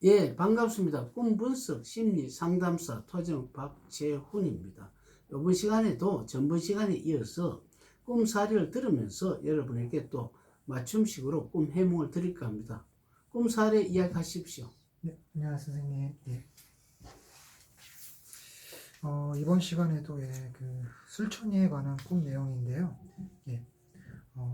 예, 반갑습니다. 꿈 분석 심리 상담사 토정 박재훈입니다. 이번 시간에도 전번 시간에 이어서 꿈 사례를 들으면서 여러분에게 또 맞춤식으로 꿈 해몽을 드릴까 합니다. 꿈 사례 이야기하십시오. 네, 안녕하세요, 선생님. 예. 이번 시간에도 술천이에 관한 꿈 내용인데요. 예.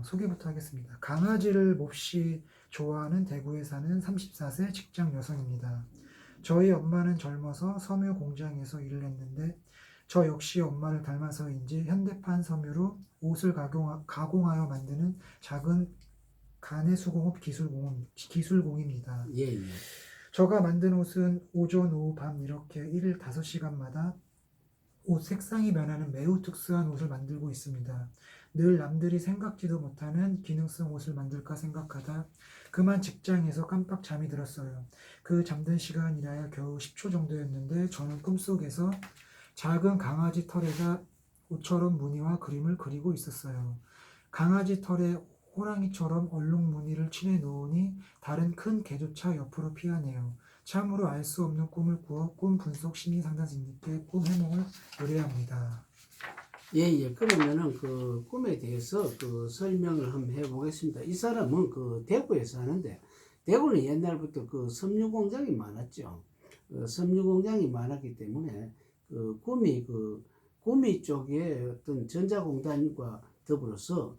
소개부터 하겠습니다. 강아지를 몹시 좋아하는 대구에 사는 34세 직장 여성입니다. 저희 엄마는 젊어서 섬유 공장에서 일을 했는데 저 역시 엄마를 닮아서인지 현대판 섬유로 옷을 가공하여 만드는 작은 간의 수공업 기술공입니다. 예, 예. 저가 만든 옷은 오전, 오후, 밤 이렇게 일 5시간마다 옷 색상이 변하는 매우 특수한 옷을 만들고 있습니다. 늘 남들이 생각지도 못하는 기능성 옷을 만들까 생각하다 그만 직장에서 깜빡 잠이 들었어요. 그 잠든 시간이라야 겨우 10초 정도였는데 저는 꿈속에서 작은 강아지 털에다 옷처럼 무늬와 그림을 그리고 있었어요. 강아지 털에 호랑이처럼 얼룩 무늬를 칠해 놓으니 다른 큰 개조차 옆으로 피하네요. 참으로 알 수 없는 꿈을 꾸어 꿈 분석 심리 상담사님께 꿈 해몽을 의뢰합니다. 예, 예. 그러면은 그 꿈에 대해서 그 설명을 한번 해보겠습니다. 이 사람은 그 대구에 사는데, 대구는 옛날부터 그 섬유 공장이 많았죠. 섬유 공장이 많았기 때문에 그 구미 쪽에 어떤 전자공단과 더불어서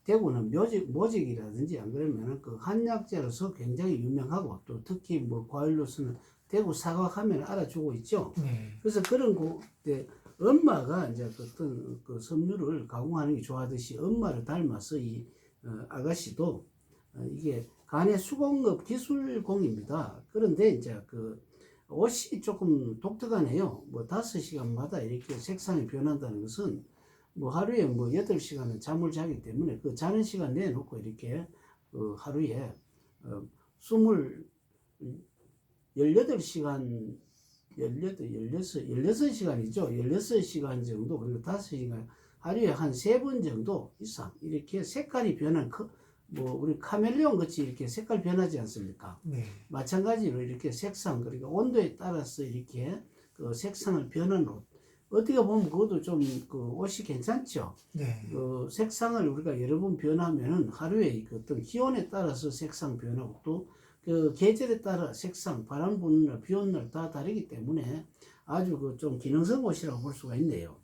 대구는 모직이라든지 안 그러면 그 한약재로서 굉장히 유명하고, 또 특히 뭐 과일로서는 대구 사과하면 알아주고 있죠. 네. 그래서 그런 곳에 엄마가 이제 어떤 그 섬유를 가공하는 게 좋아하듯이 엄마를 닮아서 이 아가씨도 이게 간의 수공업 기술공입니다. 그런데 이제 그 옷이 조금 독특하네요. 뭐 5시간마다 이렇게 색상이 변한다는 것은 뭐 하루에 뭐 8시간은 잠을 자기 때문에 그 자는 시간 내놓고 이렇게 하루에 18시간 16시간이죠. 16시간 정도, 그리고 5시간, 하루에 한 3번 정도 이상, 이렇게 색깔이 변한, 뭐, 우리 카멜레온 같이 이렇게 색깔 변하지 않습니까? 네. 마찬가지로 이렇게 색상, 그러니까 온도에 따라서 이렇게 그 색상을 변하는 옷. 어떻게 보면 그것도 좀 그 옷이 괜찮죠. 네. 그 색상을 우리가 여러 번 변하면은 하루에 그 어떤 기온에 따라서 색상 변하고 또 그 계절에 따라 색상, 바람 부는 날, 비 오는 날 다 다르기 때문에 아주 그 좀 기능성 옷이라고 볼 수가 있네요.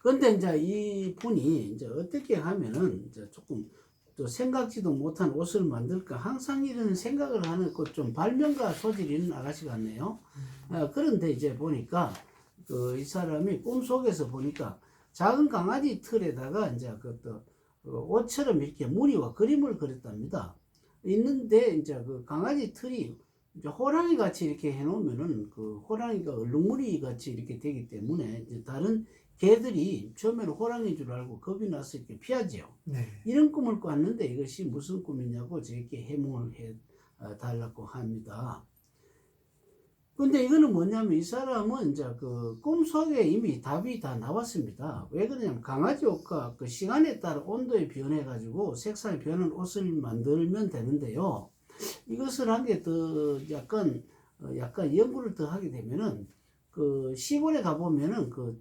그런데 이제 이 분이 이제 어떻게 하면은 이제 조금 또 생각지도 못한 옷을 만들까 항상 이런 생각을 하는 그 좀 발명가 소질이 있는 아가씨 같네요. 그런데 이제 보니까 그 이 사람이 꿈속에서 보니까 작은 강아지 털에다가 이제 그또 옷처럼 이렇게 무늬와 그림을 그렸답니다. 있는데 이제 그 강아지 털이 이제 호랑이 같이 이렇게 해놓으면은 그 호랑이가 얼룩무늬 같이 이렇게 되기 때문에 이제 다른 개들이 처음에는 호랑이인 줄 알고 겁이 나서 이렇게 피하죠. 네. 이런 꿈을 꿨는데 이것이 무슨 꿈이냐고 저에게 해몽을 해 달라고 합니다. 근데 이거는 뭐냐면 이 사람은 이제 그 꿈속에 이미 답이 다 나왔습니다. 왜 그러냐면 강아지 옷과 그 시간에 따라 온도에 변해가지고 색상이 변한 옷을 만들면 되는데요. 이것을 한 게 더 약간 연구를 더 하게 되면은 그 시골에 가보면은 그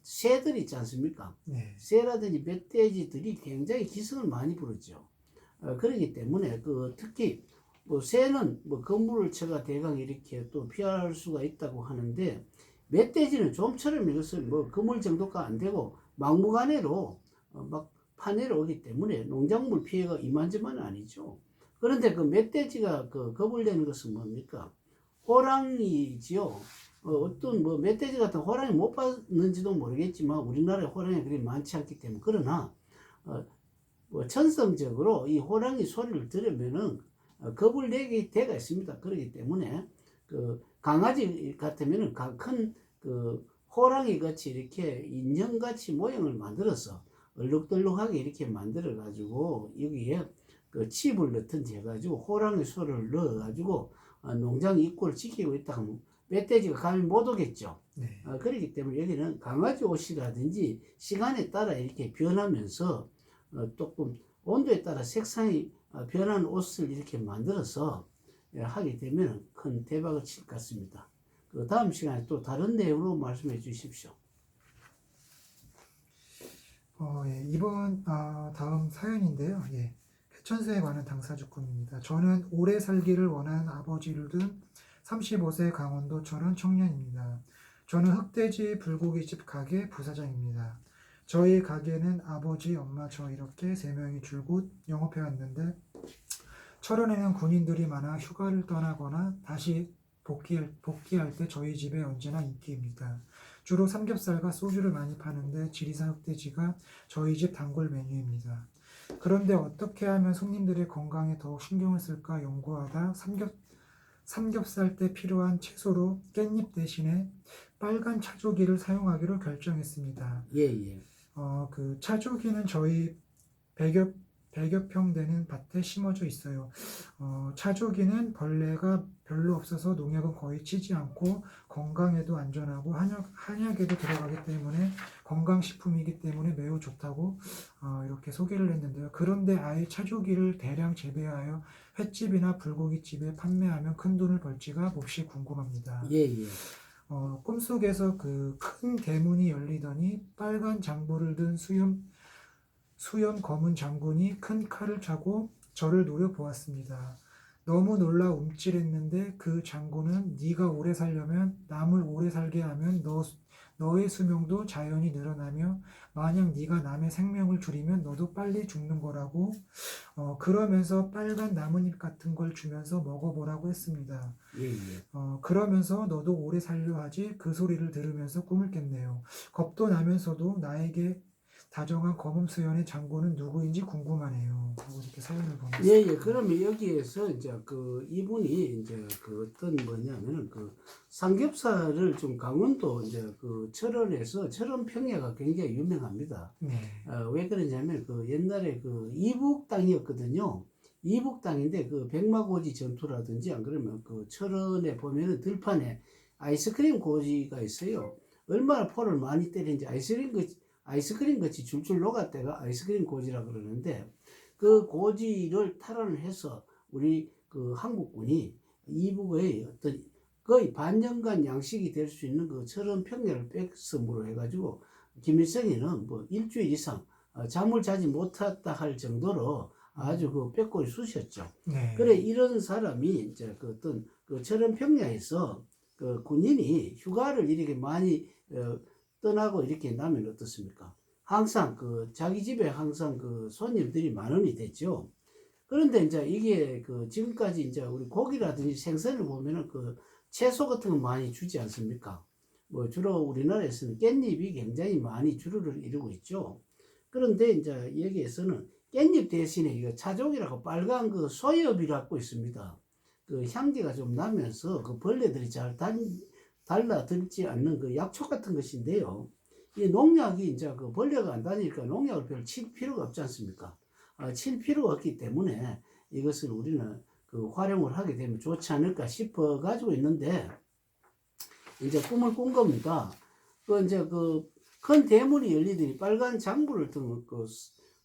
새들 있지 않습니까? 네. 새라든지 멧돼지들이 굉장히 기승을 많이 부르죠. 그렇기 때문에 그 특히 뭐 새는 뭐 건물을 쳐가 대강 이렇게 또 피할 수가 있다고 하는데, 멧돼지는 좀처럼 이것을 뭐 그물 정도가 안 되고 막무가내로 막 파내려 오기 때문에 농작물 피해가 이만저만은 아니죠. 그런데 그 멧돼지가 그 겁을 내는 것은 뭡니까? 호랑이지요. 어떤 뭐 멧돼지 같은 호랑이 못 봤는지도 모르겠지만 우리나라에 호랑이 그리 많지 않기 때문에. 그러나 뭐 천성적으로 이 호랑이 소리를 들으면은 겁을 내게 대가 있습니다. 그렇기 때문에 그 강아지 같으면은 큰 그 호랑이 같이 이렇게 인형 같이 모양을 만들어서 얼룩덜룩하게 이렇게 만들어 가지고 여기에 그 칩을 넣든지 해가지고 호랑이 소를 넣어가지고 농장 입구를 지키고 있다 하면 멧돼지가 감히 못 오겠죠. 네. 그렇기 때문에 여기는 강아지 옷이라든지 시간에 따라 이렇게 변하면서 조금 온도에 따라 색상이 변하는 옷을 이렇게 만들어서 하게 되면 큰 대박을 칠 것 같습니다. 그 다음 시간에 또 다른 내용으로 말씀해 주십시오. 다음 사연인데요. 예. 개천수에 관한 당사주권입니다. 저는 오래 살기를 원하는 아버지를 둔 35세 강원도 철원 청년입니다. 저는 흑돼지 불고기집 가게 부사장입니다. 저희 가게는 아버지, 엄마, 저 이렇게 3명이 줄곧 영업해 왔는데 철원에는 군인들이 많아 휴가를 떠나거나 다시 복귀할 때 저희 집에 언제나 인기입니다. 주로 삼겹살과 소주를 많이 파는데 지리산 흑돼지가 저희 집 단골 메뉴입니다. 그런데 어떻게 하면 손님들의 건강에 더욱 신경을 쓸까 연구하다 삼겹살 때 필요한 채소로 깻잎 대신에 빨간 차조기를 사용하기로 결정했습니다. 예. 그 차조기는 저희 100여 평 되는 밭에 심어져 있어요. 차조기는 벌레가 별로 없어서 농약은 거의 치지 않고 건강에도 안전하고 한약에도 들어가기 때문에 건강식품이기 때문에 매우 좋다고 이렇게 소개를 했는데요. 그런데 아예 차조기를 대량 재배하여 횟집이나 불고기집에 판매하면 큰 돈을 벌지가 몹시 궁금합니다. 예. 꿈속에서 그 큰 대문이 열리더니 빨간 장보를 든 수염 검은 장군이 큰 칼을 차고 저를 노려보았습니다. 너무 놀라 움찔했는데 그 장군은 네가 오래 살려면 남을 오래 살게 하면 너의 수명도 자연히 늘어나며 만약 네가 남의 생명을 줄이면 너도 빨리 죽는 거라고 그러면서 빨간 나뭇잎 같은 걸 주면서 먹어보라고 했습니다. 예. 그러면서 너도 오래 살려 하지 그 소리를 들으면서 꿈을 깼네요. 겁도 나면서도 나에게 다정한 검은수연의 장군은 누구인지 궁금하네요. 하고 이렇게 사연을 보냈습니다. 예. 그러면 여기에서 이제 그 이분이 이제 그 어떤 뭐냐면은 그 삼겹살을 좀 강원도 이제 그 철원에서 철원 평야가 굉장히 유명합니다. 네. 왜 그러냐면 그 옛날에 그 이북 땅이었거든요. 이북 땅인데 그 백마고지 전투라든지 안 그러면 그 철원에 보면은 들판에 아이스크림 고지가 있어요. 얼마나 포를 많이 때리는지 아이스크림 같이 줄줄 녹았다가 아이스크림 고지라 그러는데 그 고지를 탈환을 해서 우리 그 한국군이 이북의 어떤 거의 반년간 양식이 될 수 있는 그 철원 평야를 백섬으로 해가지고 김일성이는 뭐 일주일 이상 잠을 자지 못했다 할 정도로 아주 그 빼꼬리 쑤셨죠. 네. 그래 이런 사람이 이제 그 어떤 그 철원 평야에서 그 군인이 휴가를 이렇게 많이 떠나고 이렇게 나면 어떻습니까? 항상 그 자기 집에 항상 그 손님들이 만원이 됐죠. 그런데 이제 이게 그 지금까지 이제 우리 고기라든지 생선을 보면은 그 채소 같은 거 많이 주지 않습니까? 뭐 주로 우리나라에서는 깻잎이 굉장히 많이 주류를 이루고 있죠. 그런데 이제 여기에서는 깻잎 대신에 이거 차족이라고 빨간 그 소엽이라고 있습니다. 그 향기가 좀 나면서 그 벌레들이 잘 달라들지 않는 그 약초 같은 것인데요. 이 농약이 이제 그 벌레가 안 다니니까 농약을 별 칠 필요가 없지 않습니까? 칠 필요가 없기 때문에 이것을 우리는 그 활용을 하게 되면 좋지 않을까 싶어 가지고 있는데 이제 꿈을 꾼 겁니다. 그 이제 그 큰 대문이 열리더니 빨간 장부를 든 그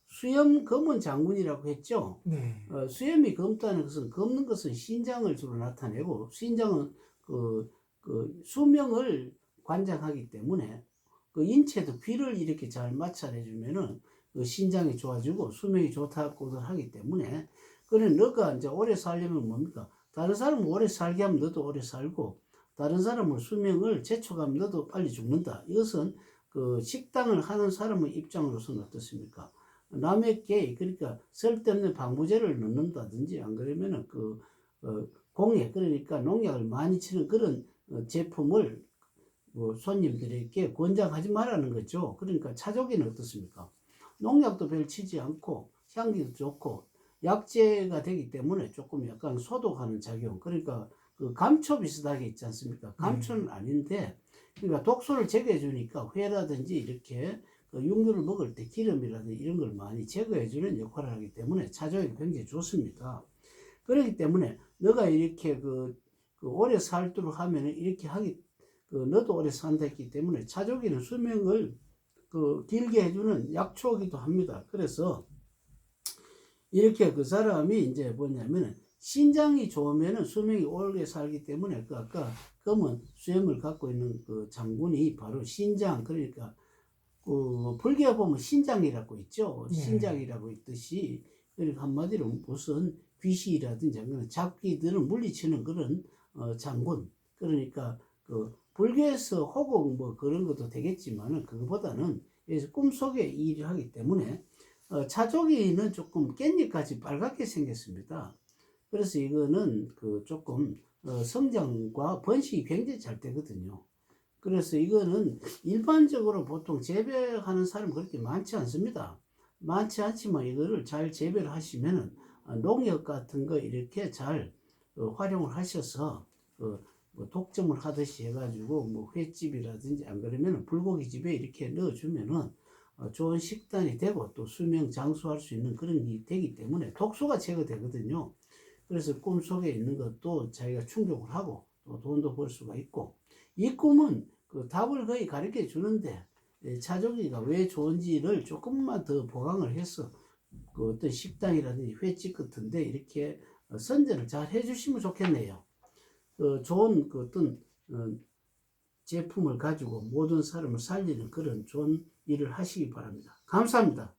수염 검은 장군이라고 했죠. 네. 수염이 검다는 것은 검는 것은 신장을 주로 나타내고 신장은 그 수명을 관장하기 때문에 그 인체도 귀를 이렇게 잘 마찰해주면은 그 신장이 좋아지고 수명이 좋다고들 하기 때문에 그래 너가 이제 오래 살려면 뭡니까? 다른 사람은 오래 살게 하면 너도 오래 살고 다른 사람은 수명을 재촉하면 너도 빨리 죽는다. 이것은 그 식당을 하는 사람의 입장으로서는 어떻습니까? 남에게 그러니까 쓸데없는 방부제를 넣는다든지 안 그러면은 그 공약 그러니까 농약을 많이 치는 그런 제품을 손님들에게 권장하지 말라는 거죠. 그러니까 차조기는 어떻습니까? 농약도 별 치지 않고 향기도 좋고 약재가 되기 때문에 조금 약간 소독하는 작용. 그러니까 그 감초 비슷하게 있지 않습니까? 감초는 아닌데 그러니까 독소를 제거해 주니까 회라든지 이렇게 그 육류를 먹을 때 기름이라든지 이런 걸 많이 제거해 주는 역할을 하기 때문에 차조기 굉장히 좋습니다. 그렇기 때문에 너가 이렇게 그 오래 살도록 하면은 이렇게 너도 오래 산다 했기 때문에 차조기는 수명을 길게 해주는 약초이기도 합니다. 그래서 이렇게 그 사람이 이제 뭐냐면은 신장이 좋으면은 수명이 오래 살기 때문에 그 아까 검은 수염을 갖고 있는 그 장군이 바로 신장, 그러니까 그 불교에 보면 신장이라고 있죠. 예. 신장이라고 있듯이, 그러니까 한마디로 무슨 귀신이라든지 그런 잡귀들을 물리치는 그런 장군. 그러니까 그 불교에서 호국 뭐 그런 것도 되겠지만은 그거보다는 여기서 꿈속에 일을 하기 때문에 차조기는 조금 깻잎같이 빨갛게 생겼습니다. 그래서 이거는 그 조금 성장과 번식이 굉장히 잘 되거든요. 그래서 이거는 일반적으로 보통 재배하는 사람은 그렇게 많지 않습니다. 많지 않지만 이거를 잘 재배를 하시면은 농약 같은 거 이렇게 잘 활용을 하셔서 뭐 독점을 하듯이 해가지고 뭐 횟집이라든지 안 그러면은 불고기집에 이렇게 넣어주면은 좋은 식단이 되고 또 수명 장수할 수 있는 그런 게 되기 때문에 독소가 제거되거든요. 그래서 꿈속에 있는 것도 자기가 충족을 하고 또 돈도 벌 수가 있고, 이 꿈은 그 답을 거의 가르쳐 주는데 차조기가 왜 좋은지를 조금만 더 보강을 해서 그 어떤 식당이라든지 횟집 같은데 이렇게 선전을 잘 해주시면 좋겠네요. 좋은 그 어떤 제품을 가지고 모든 사람을 살리는 그런 좋은 일을 하시기 바랍니다. 감사합니다.